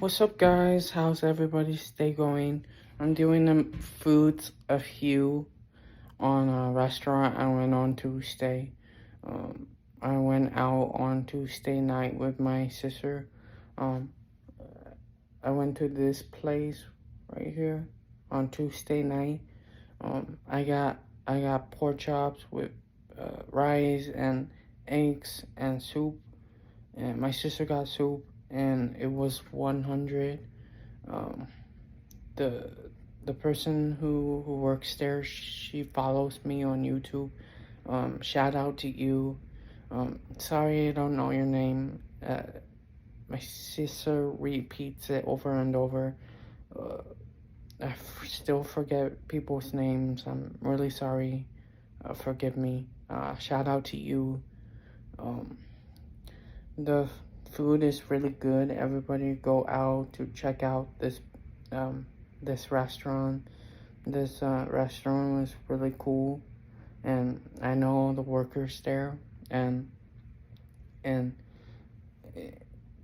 What's up, guys? How's everybody's day going? I'm doing the foods a few on a restaurant I went on Tuesday. Um, I went out on Tuesday night with my sister. Um, I went to this place right here on Tuesday night. I got pork chops with rice and eggs and soup, and my sister got soup, and it was 100. Um, the the person who works there, she follows me on YouTube. Shout out to you. Sorry I don't know your name. My sister repeats it over and over. Uh, still forget people's names. I'm really sorry. Forgive me. Shout out to you. Um, the food is really good. Everybody go out to check out um, this restaurant. This restaurant is really cool, and I know the workers there, and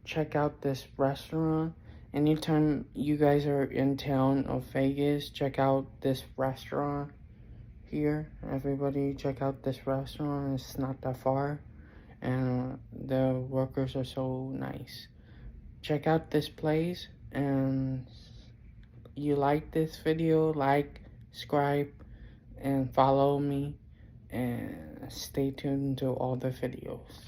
check out this restaurant. Anytime you guys are in town of Vegas, check out this restaurant here. Everybody check out this restaurant. It's not that far, and the workers are so nice. Check out this place, and you like this video, like, subscribe, and follow me, and stay tuned to all the videos.